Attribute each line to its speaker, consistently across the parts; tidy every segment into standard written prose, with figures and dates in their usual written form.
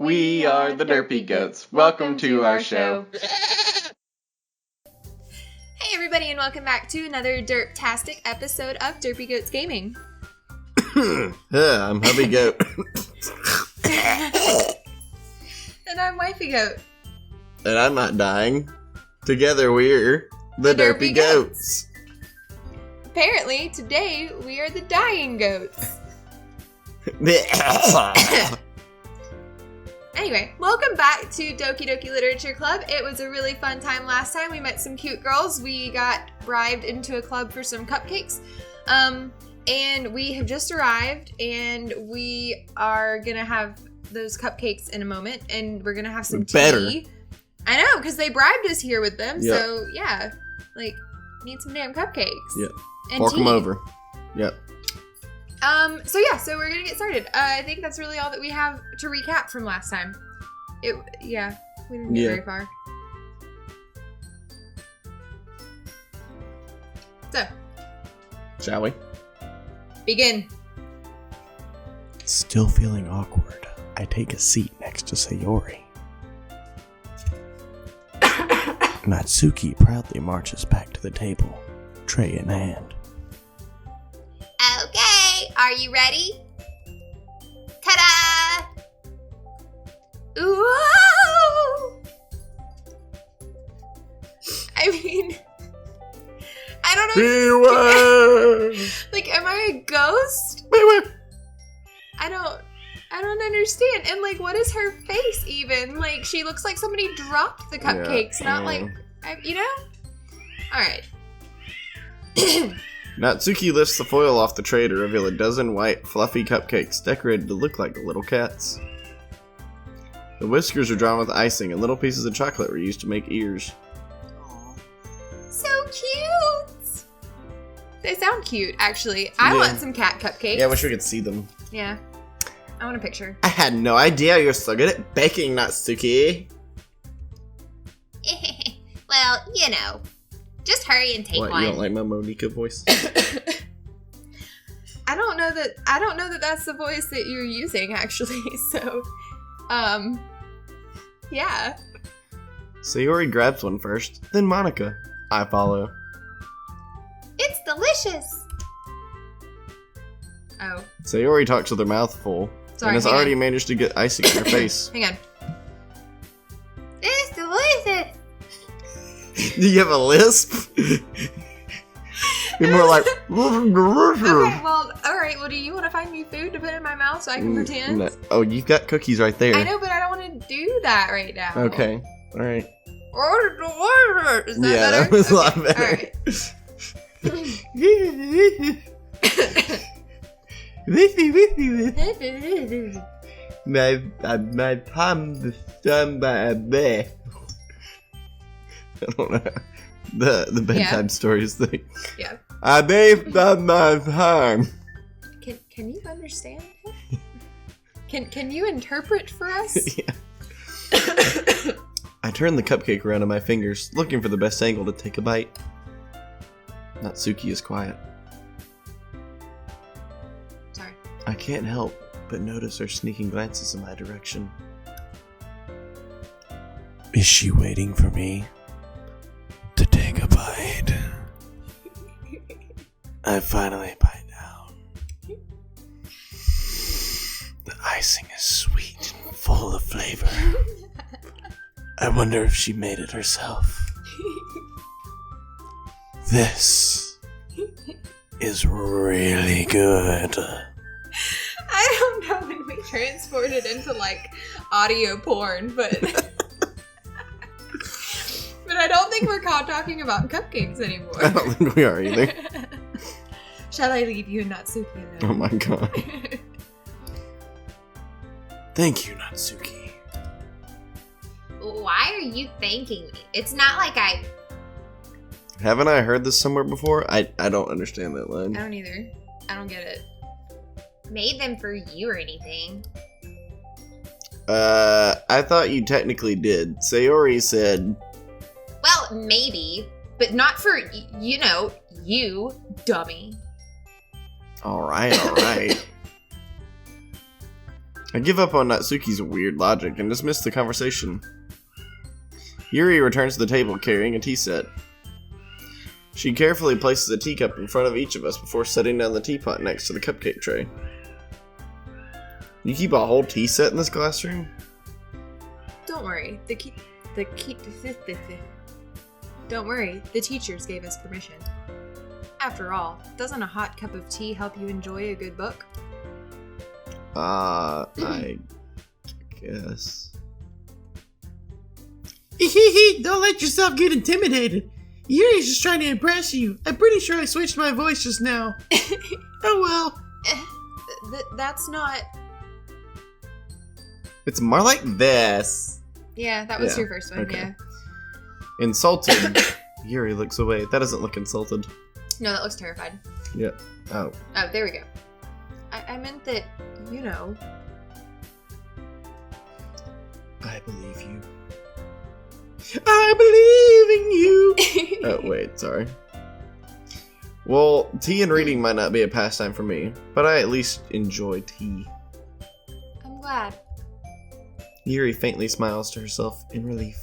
Speaker 1: We are the Derpy Goats. Welcome to our show.
Speaker 2: Hey everybody, and welcome back to another derp-tastic episode of Derpy Goats Gaming.
Speaker 1: I'm Hubby Goat.
Speaker 2: And I'm Wifey Goat.
Speaker 1: And I'm not dying. Together we're the Derpy Goats.
Speaker 2: Apparently, today we are the Dying Goats. Anyway, welcome back to Doki Doki Literature Club. It was a really fun time last time. We met some cute girls. We got bribed into a club for some cupcakes. And we have just arrived, and we are going to have those cupcakes in a moment, and we're going to have some tea. I know, because they bribed us here with them, yep. So yeah, need some damn cupcakes.
Speaker 1: Yep.
Speaker 2: And
Speaker 1: fork
Speaker 2: tea.
Speaker 1: Them over. Yep.
Speaker 2: So we're gonna get started. I think that's really all that we have to recap from last time. We didn't get very far. So,
Speaker 1: shall we?
Speaker 2: Begin.
Speaker 3: Still feeling awkward, I take a seat next to Sayori. Natsuki proudly marches back to the table, tray in hand.
Speaker 2: Okay, are you ready? Ta-da! Ooh! I mean, I don't know.
Speaker 1: Beware!
Speaker 2: Am I a ghost?
Speaker 1: Beware!
Speaker 2: I don't understand. And what is her face even? She looks like somebody dropped the cupcakes, not All right.
Speaker 1: Natsuki lifts the foil off the tray to reveal a dozen white, fluffy cupcakes decorated to look like little cats. The whiskers are drawn with icing, and little pieces of chocolate were used to make ears.
Speaker 2: So cute! They sound cute, actually. I want some cat cupcakes.
Speaker 1: Yeah, I wish we could see them.
Speaker 2: Yeah. I want a picture.
Speaker 1: I had no idea you were so good at baking, Natsuki.
Speaker 2: Well, just hurry and take one.
Speaker 1: You don't like my Monica voice?
Speaker 2: I don't know that that's the voice that you're using, actually. So, yeah.
Speaker 1: Sayori grabs one first, then Monica. I follow.
Speaker 2: It's delicious. Oh.
Speaker 1: Sayori talks with her mouth full, and has already managed to get icing in her face.
Speaker 2: Hang on. It's delicious.
Speaker 1: Do you have a lisp? You're more like...
Speaker 2: Okay, well, alright, do you want to find me food to put in my mouth so I can pretend?
Speaker 1: No. Oh, you've got cookies right there.
Speaker 2: I know, but I don't want to do that right now.
Speaker 1: Okay, alright.
Speaker 2: Is that better?
Speaker 1: That was a lot better.
Speaker 2: Alright.
Speaker 1: My palm is done by a bear. I don't know. The bedtime stories thing.
Speaker 2: Yeah.
Speaker 1: I bathed on my palm.
Speaker 2: Can you understand? Can you interpret for us?
Speaker 1: Yeah. I turn the cupcake around on my fingers, looking for the best angle to take a bite. Natsuki is quiet.
Speaker 2: Sorry.
Speaker 1: I can't help but notice her sneaking glances in my direction.
Speaker 3: Is she waiting for me to take a bite? I finally bite down. The icing is sweet and full of flavor. I wonder if she made it herself. This is really good.
Speaker 2: I don't know when we transported into audio porn, but but I don't think we're caught talking about cupcakes anymore.
Speaker 1: I don't think we are either.
Speaker 2: Shall I leave you and Natsuki alone?
Speaker 1: Oh my god.
Speaker 3: Thank you, Natsuki.
Speaker 2: Why are you thanking me? It's not like I...
Speaker 1: Haven't I heard this somewhere before? I don't understand that line.
Speaker 2: I don't either. I don't get it. Made them for you or anything.
Speaker 1: I thought you technically did. Sayori said...
Speaker 2: Well, maybe, but not for, you, dummy.
Speaker 1: Alright. I give up on Natsuki's weird logic and dismiss the conversation. Yuri returns to the table carrying a tea set. She carefully places a teacup in front of each of us before setting down the teapot next to the cupcake tray. You keep a whole tea set in this classroom?
Speaker 2: Don't worry. Don't worry. The teachers gave us permission. After all, doesn't a hot cup of tea help you enjoy a good book?
Speaker 1: I guess.
Speaker 3: Don't let yourself get intimidated. Yuri's just trying to impress you. I'm pretty sure I switched my voice just now. Oh well.
Speaker 2: That's not...
Speaker 1: It's more like this.
Speaker 2: Yeah, that was
Speaker 1: Yeah,
Speaker 2: your first one,
Speaker 1: okay.
Speaker 2: yeah.
Speaker 1: Insulted. Yuri looks away. That doesn't look insulted.
Speaker 2: No, that looks terrified.
Speaker 1: Yeah. Oh.
Speaker 2: Oh, there we go. I meant that, you know.
Speaker 1: I believe you. I believe in you. Oh, wait, sorry. Well, tea and reading might not be a pastime for me, but I at least enjoy tea.
Speaker 2: I'm glad.
Speaker 1: Yuri faintly smiles to herself in relief.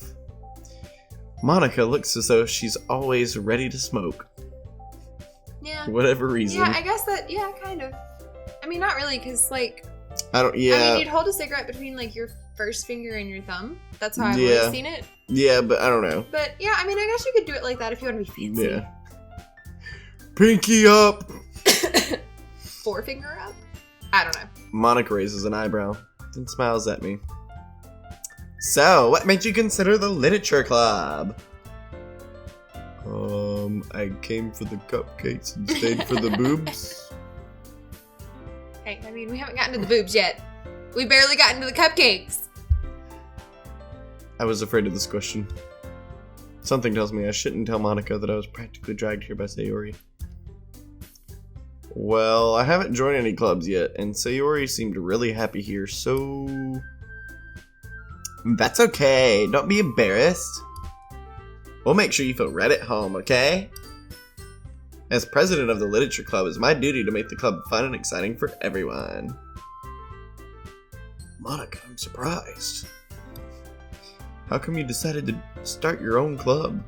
Speaker 1: Monica looks as though she's always ready to smoke.
Speaker 2: Yeah.
Speaker 1: For whatever reason.
Speaker 2: Yeah, I guess that, yeah, kind of. I mean, not really, because, like,
Speaker 1: I mean,
Speaker 2: you'd hold a cigarette between, like, your first finger and your thumb. That's how I've
Speaker 1: Yeah.
Speaker 2: always seen it.
Speaker 1: Yeah, but I don't know.
Speaker 2: But, yeah, I mean, I guess you could do it like that if you want to be fancy.
Speaker 1: Yeah. Pinky up!
Speaker 2: Forefinger up? I don't know.
Speaker 1: Monica raises an eyebrow, then smiles at me. So, what made you consider the literature club? I came for the cupcakes and stayed for the boobs.
Speaker 2: Hey, I mean, we haven't gotten to the boobs yet. We barely got into the cupcakes.
Speaker 1: I was afraid of this question. Something tells me I shouldn't tell Monica that I was practically dragged here by Sayori. Well, I haven't joined any clubs yet, and Sayori seemed really happy here, so... That's okay. Don't be embarrassed. We'll make sure you feel right at home, okay? As president of the Literature Club, it's my duty to make the club fun and exciting for everyone. Monica, I'm surprised. How come you decided to start your own club?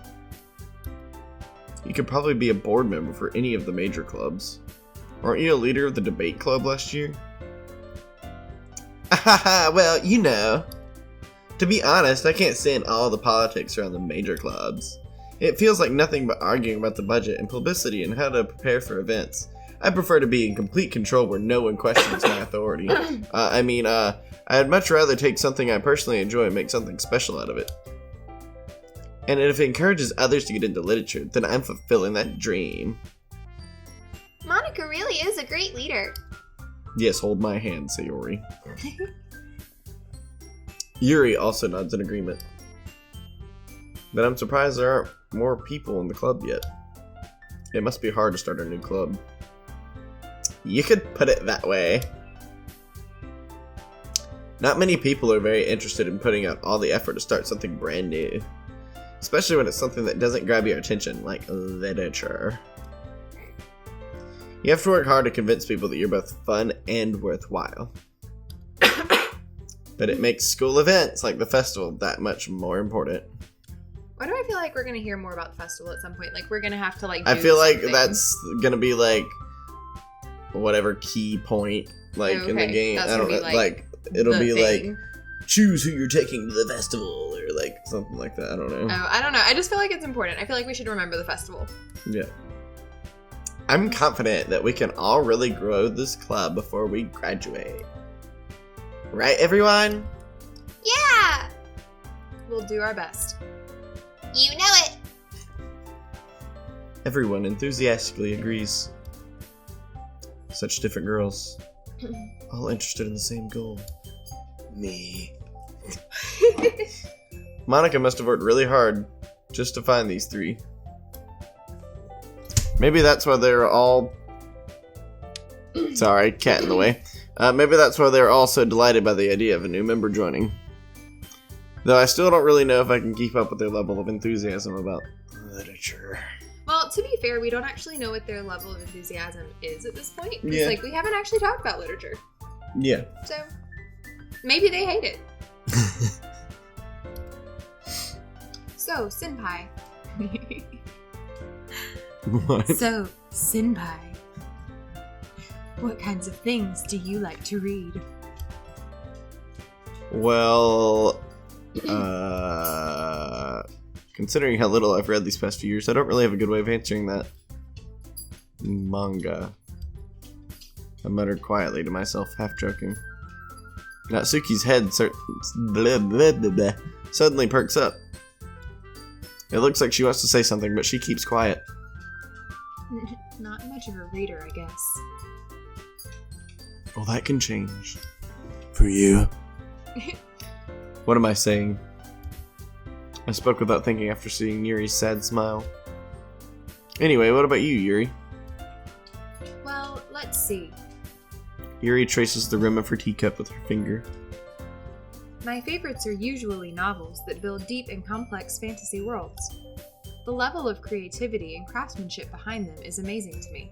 Speaker 1: You could probably be a board member for any of the major clubs. Aren't you a leader of the debate club last year? Well, you know. To be honest, I can't stand all the politics around the major clubs. It feels like nothing but arguing about the budget and publicity and how to prepare for events. I prefer to be in complete control where no one questions my authority. I'd much rather take something I personally enjoy and make something special out of it. And if it encourages others to get into literature, then I'm fulfilling that dream.
Speaker 2: Monica really is a great leader.
Speaker 1: Yes, hold my hand, Sayori. Yuri also nods in agreement. But I'm surprised there aren't more people in the club yet. It must be hard to start a new club. You could put it that way. Not many people are very interested in putting out all the effort to start something brand new. Especially when it's something that doesn't grab your attention, like literature. You have to work hard to convince people that you're both fun and worthwhile. But it makes school events like the festival that much more important.
Speaker 2: Why do I feel like we're going to hear more about the festival at some point? Like, we're going to have to, like,
Speaker 1: I
Speaker 2: do
Speaker 1: feel like
Speaker 2: something.
Speaker 1: that's gonna be like whatever key point in the game.
Speaker 2: That's
Speaker 1: I don't
Speaker 2: gonna
Speaker 1: know.
Speaker 2: be,
Speaker 1: Like it'll
Speaker 2: the
Speaker 1: be
Speaker 2: thing.
Speaker 1: like choose who you're taking to the festival or like something like that. I don't know.
Speaker 2: Oh, I don't know. I just feel like it's important. I feel like we should remember the festival.
Speaker 1: Yeah. I'm confident that we can all really grow this club before we graduate. Right, everyone?
Speaker 2: Yeah! We'll do our best. You know it!
Speaker 1: Everyone enthusiastically agrees. Such different girls. All interested in the same goal. Me. Monica must have worked really hard just to find these three. Maybe that's why they're all... Sorry, cat in the way. Maybe that's why they're all so delighted by the idea of a new member joining. Though I still don't really know if I can keep up with their level of enthusiasm about literature.
Speaker 2: Well, to be fair, we don't actually know what their level of enthusiasm is at this point. Because,
Speaker 1: Yeah.
Speaker 2: like, we haven't actually talked about literature.
Speaker 1: Yeah.
Speaker 2: So, Maybe they hate it. So, Senpai.
Speaker 1: What?
Speaker 2: So, Senpai. What kinds of things do you like to read?
Speaker 1: Well, considering how little I've read these past few years, I don't really have a good way of answering that. Manga. I muttered quietly to myself, half joking. Natsuki's head suddenly perks up. It looks like she wants to say something, but she keeps quiet.
Speaker 2: Not much of a reader, I guess.
Speaker 1: Well, that can change. For you. What am I saying? I spoke without thinking after seeing Yuri's sad smile. Anyway, what about you, Yuri?
Speaker 2: Well, let's see.
Speaker 1: Yuri traces the rim of her teacup with her finger.
Speaker 2: My favorites are usually novels that build deep and complex fantasy worlds. The level of creativity and craftsmanship behind them is amazing to me.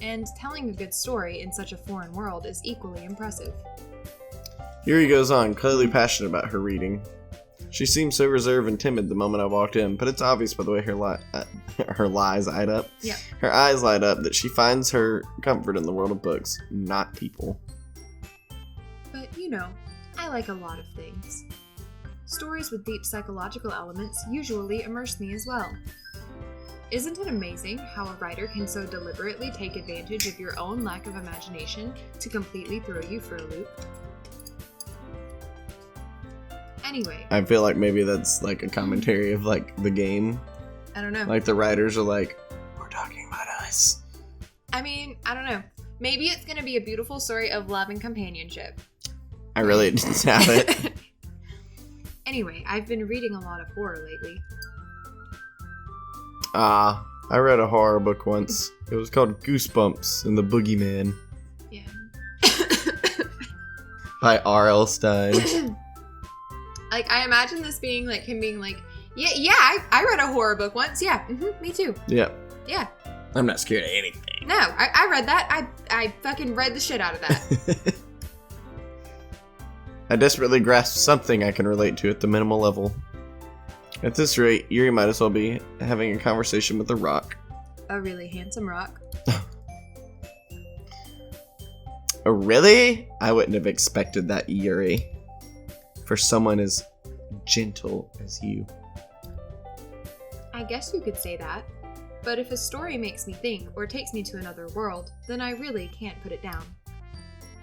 Speaker 2: And telling a good story in such a foreign world is equally impressive.
Speaker 1: Yuri goes on, clearly passionate about her reading. She seemed so reserved and timid the moment I walked in, but it's obvious by the way her eyes light up.
Speaker 2: Yeah.
Speaker 1: Her eyes light up that she finds her comfort in the world of books, not people.
Speaker 2: But, you know, I like a lot of things. Stories with deep psychological elements usually immerse me as well. Isn't it amazing how a writer can so deliberately take advantage of your own lack of imagination to completely throw you for a loop? Anyway.
Speaker 1: I feel like maybe that's like a commentary of like the game.
Speaker 2: I don't know.
Speaker 1: Like the writers are like, we're talking about us.
Speaker 2: I mean, I don't know. Maybe it's going to be a beautiful story of love and companionship.
Speaker 1: I really didn't have it.
Speaker 2: Anyway, I've been reading a lot of horror lately.
Speaker 1: I read a horror book once. It was called Goosebumps and the Boogeyman
Speaker 2: Yeah.
Speaker 1: by R.L. Stein.
Speaker 2: Like, I imagine this being like him being like, yeah, I read a horror book once. Yeah, me too.
Speaker 1: Yeah.
Speaker 2: Yeah.
Speaker 1: I'm not scared of anything.
Speaker 2: No, I read that. I fucking read the shit out of that.
Speaker 1: I desperately grasp something I can relate to at the minimal level. At this rate, Yuri might as well be having a conversation with a rock.
Speaker 2: A really handsome rock.
Speaker 1: Oh, really? I wouldn't have expected that, Yuri. For someone as gentle as you.
Speaker 2: I guess you could say that. But if a story makes me think or takes me to another world, then I really can't put it down.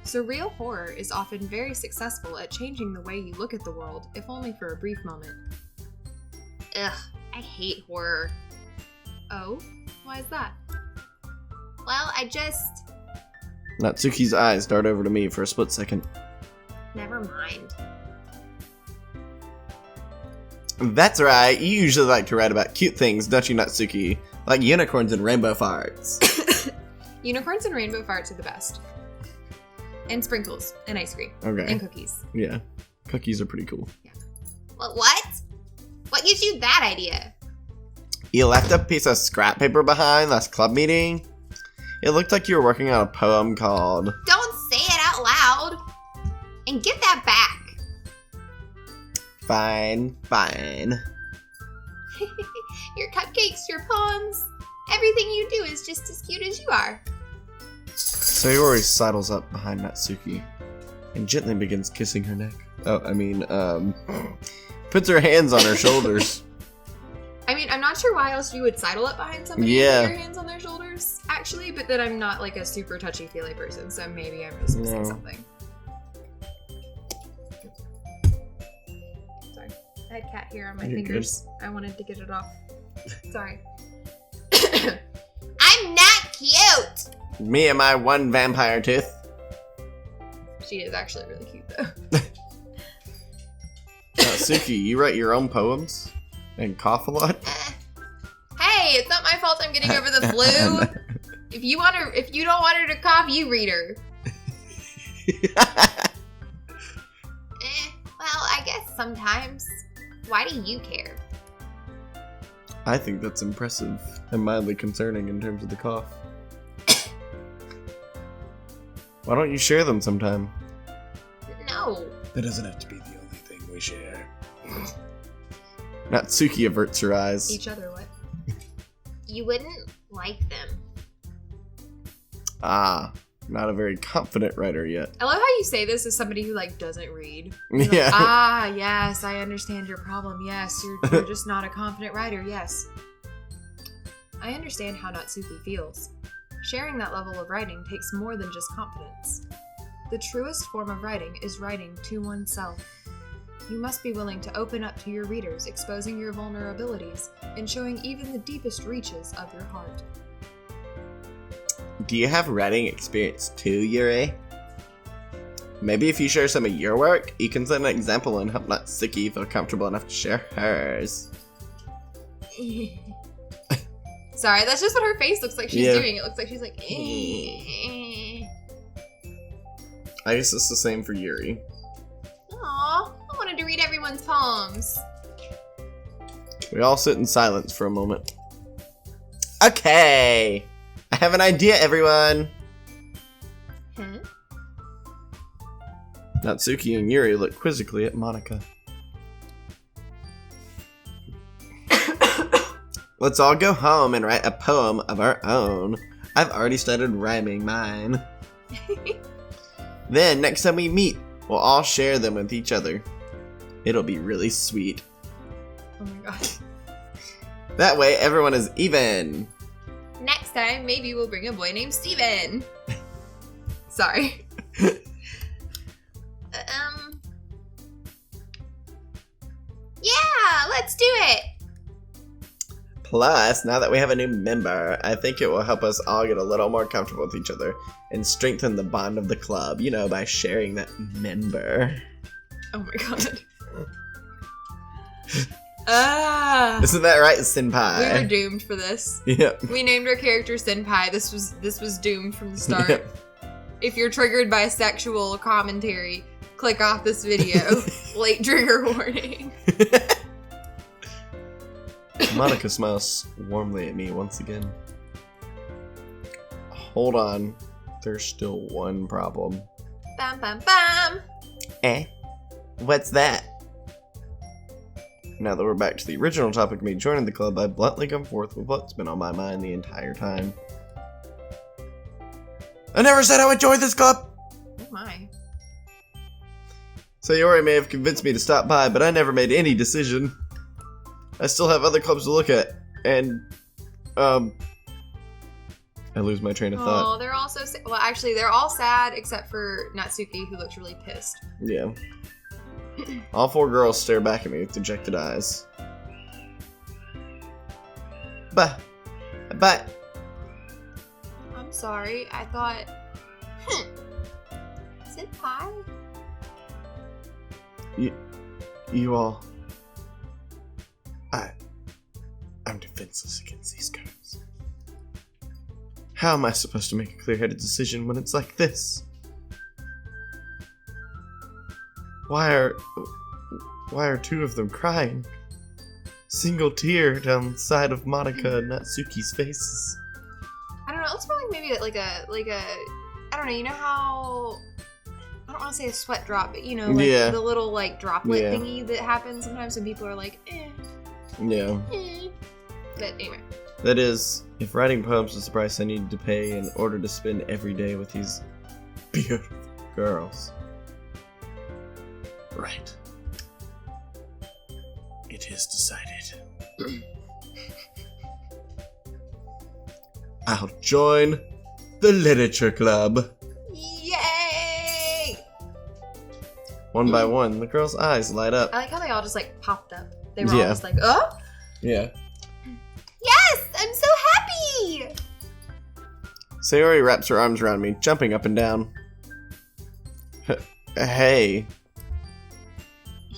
Speaker 2: Surreal horror is often very successful at changing the way you look at the world, if only for a brief moment. Ugh, I hate horror. Oh? Why is that? Well,
Speaker 1: Natsuki's eyes dart over to me for a split second.
Speaker 2: Never mind.
Speaker 1: That's right, you usually like to write about cute things, don't you, Natsuki? Like unicorns and rainbow farts.
Speaker 2: Unicorns and rainbow farts are the best. And sprinkles, and ice cream,
Speaker 1: Okay.
Speaker 2: and cookies.
Speaker 1: Yeah. Cookies are pretty cool.
Speaker 2: Yeah. Well, what? What gives you that idea?
Speaker 1: You left a piece of scrap paper behind last club meeting? It looked like you were working on a poem called...
Speaker 2: Don't say it out loud! And give that back!
Speaker 1: Fine.
Speaker 2: Your cupcakes, your poems, everything you do is just as cute as you are.
Speaker 1: Sayori sidles up behind Natsuki and gently begins kissing her neck. Puts her hands on her shoulders.
Speaker 2: I mean, I'm not sure why else you would sidle up behind somebody
Speaker 1: Yeah.
Speaker 2: and put your hands on their shoulders, actually, but then I'm not like a super touchy-feely person, so maybe I'm just missing
Speaker 1: No.
Speaker 2: something. Sorry. I had cat hair on my
Speaker 1: You're
Speaker 2: fingers. I wanted to get it off. Sorry. I'm not cute!
Speaker 1: Me and my one vampire tooth.
Speaker 2: She is actually really cute, though.
Speaker 1: Natsuki, you write your own poems? And cough a lot?
Speaker 2: Hey, it's not my fault I'm getting over the flu. If you don't want her to cough, you read her. Well, I guess sometimes. Why do you care?
Speaker 1: I think that's impressive and mildly concerning in terms of the cough. Why don't you share them sometime?
Speaker 2: No.
Speaker 3: That doesn't have to be the only thing we share.
Speaker 1: Natsuki averts her eyes.
Speaker 2: Each other, what?
Speaker 4: You wouldn't like them.
Speaker 1: Ah, not a very confident writer yet.
Speaker 2: I love how you say this as somebody who, like, doesn't read. You're like,
Speaker 1: Yeah.
Speaker 2: yes, I understand your problem. Yes, you're just not a confident writer. Yes. I understand how Natsuki feels. Sharing that level of writing takes more than just confidence. The truest form of writing is writing to oneself. You must be willing to open up to your readers, exposing your vulnerabilities, and showing even the deepest reaches of your heart.
Speaker 1: Do you have writing experience too, Yuri? Maybe if you share some of your work, you can set an example and help Natsuki feel comfortable enough to share hers.
Speaker 2: Sorry, that's just what her face looks like she's
Speaker 1: Yeah.
Speaker 2: doing. It looks like she's like, eh.
Speaker 1: I guess it's the same for Yuri.
Speaker 2: Aw, I wanted to read everyone's poems.
Speaker 1: We all sit in silence for a moment. Okay! I have an idea, everyone!
Speaker 2: Huh?
Speaker 1: Natsuki and Yuri look quizzically at Monica. Let's all go home and write a poem of our own. I've already started rhyming mine. Then, next time we meet, we'll all share them with each other. It'll be really sweet.
Speaker 2: Oh my god.
Speaker 1: That way, everyone is even.
Speaker 2: Next time, maybe we'll bring a boy named Steven. Sorry.
Speaker 4: Yeah, let's do it.
Speaker 1: Plus, now that we have a new member, I think it will help us all get a little more comfortable with each other and strengthen the bond of the club, you know, by sharing that member.
Speaker 2: Oh my god. Ah.
Speaker 1: Isn't that right,
Speaker 2: We were
Speaker 1: Senpai?
Speaker 2: doomed for this.
Speaker 1: Yep.
Speaker 2: We named our character Senpai. This was doomed from the start.
Speaker 1: Yep.
Speaker 2: If you're triggered by sexual commentary, click off this video. Late trigger warning.
Speaker 1: Monica smiles warmly at me once again. Hold on. There's still one problem.
Speaker 2: Bam bam bam.
Speaker 1: Eh? What's that? Now that we're back to the original topic of me joining the club, I bluntly come forth with what's been on my mind the entire time. I never said I would join this club!
Speaker 2: Oh my.
Speaker 1: Sayori may have convinced me to stop by, but I never made any decision. I still have other clubs to look at, and, I lose my train of thought.
Speaker 2: Oh, they're all so sad. Well, actually, they're all sad except for Natsuki, who looks really pissed.
Speaker 1: Yeah. All four girls stare back at me with dejected eyes. But,
Speaker 2: I'm sorry. I thought. Senpai?
Speaker 1: you all, I'm defenseless against these girls. How am I supposed to make a clear-headed decision when it's like this? Why are two of them crying? Single tear down the side of Monica and Natsuki's faces.
Speaker 2: I don't know. It's probably maybe like a. I don't know. You know how. I don't want to say a sweat drop, but you know, like
Speaker 1: Yeah.
Speaker 2: the little like droplet
Speaker 1: Yeah.
Speaker 2: thingy that happens sometimes when people are like,
Speaker 1: Yeah.
Speaker 2: But anyway.
Speaker 1: That is, if writing poems is the price I need to pay in order to spend every day with these beautiful girls. Right. It is decided. I'll join the literature club.
Speaker 2: Yay!
Speaker 1: One by one, the girls' eyes light up.
Speaker 2: I like how they all just like popped up. They were all
Speaker 1: Yeah.
Speaker 2: just like, oh?
Speaker 1: Yeah.
Speaker 4: Yes, I'm so happy.
Speaker 1: Sayori wraps her arms around me, jumping up and down. Hey.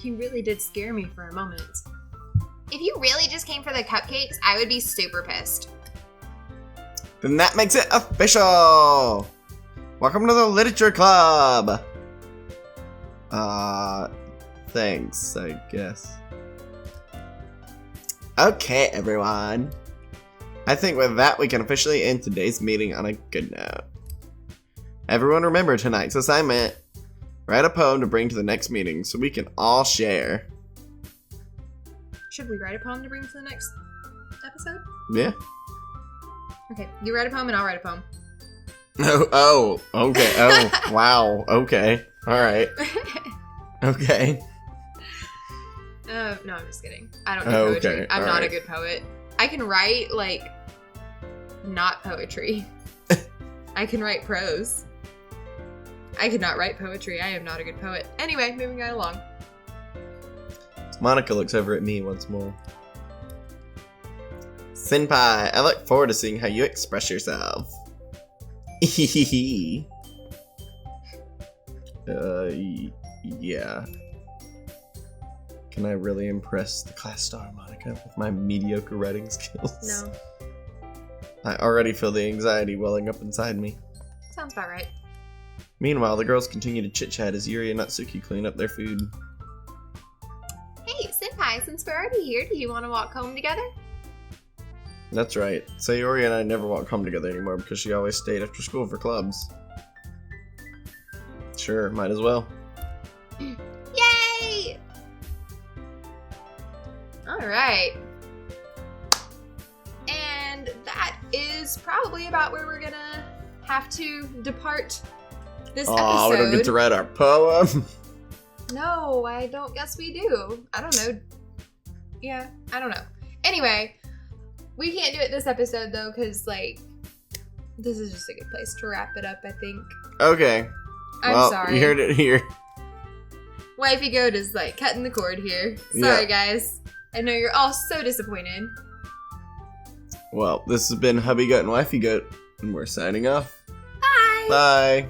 Speaker 2: You really did scare me for a moment.
Speaker 4: If you really just came for the cupcakes, I would be super pissed.
Speaker 1: Then that makes it official! Welcome to the Literature Club! Thanks, I guess. Okay, everyone. I think with that, we can officially end today's meeting on a good note. Everyone remember tonight's assignment. Write a poem to bring to the next meeting so we can all share.
Speaker 2: Should we write a poem to bring to the next episode?
Speaker 1: Yeah.
Speaker 2: Okay, you write a poem and I'll write a poem.
Speaker 1: Oh, okay. Oh, wow. Okay. All right. Okay.
Speaker 2: No, I'm just kidding. I don't do poetry.
Speaker 1: Okay,
Speaker 2: I'm not
Speaker 1: alright.
Speaker 2: a good poet. I can write, like, not poetry. I can write prose. I could not write poetry. I am not a good poet. Anyway, moving right along.
Speaker 1: Monica looks over at me once more. Senpai, I look forward to seeing how you express yourself. Yeah. Can I really impress the class star Monica with my mediocre writing skills?
Speaker 2: No.
Speaker 1: I already feel the anxiety welling up inside me.
Speaker 2: Sounds about right.
Speaker 1: Meanwhile, the girls continue to chit-chat as Yuri and Natsuki clean up their food.
Speaker 4: Hey, Senpai, since we're already here, do you want to walk home together?
Speaker 1: That's right. Sayori and I never walk home together anymore because she always stayed after school for clubs. Sure, might as well.
Speaker 4: Yay!
Speaker 2: Alright. And that is probably about where we're gonna have to depart this
Speaker 1: Oh, we
Speaker 2: episode.
Speaker 1: don't get to write our poem.
Speaker 2: No, I don't guess we do. I don't know. Yeah, I don't know. Anyway, we can't do it this episode though, because like this is just a good place to wrap it up, I think.
Speaker 1: Okay.
Speaker 2: I'm
Speaker 1: Well,
Speaker 2: sorry.
Speaker 1: you heard it here.
Speaker 2: Wifey Goat is like cutting the cord here. Sorry guys. I know you're all so disappointed.
Speaker 1: Well, this has been Hubby Goat and Wifey Goat, and we're signing off.
Speaker 4: Bye!
Speaker 1: Bye.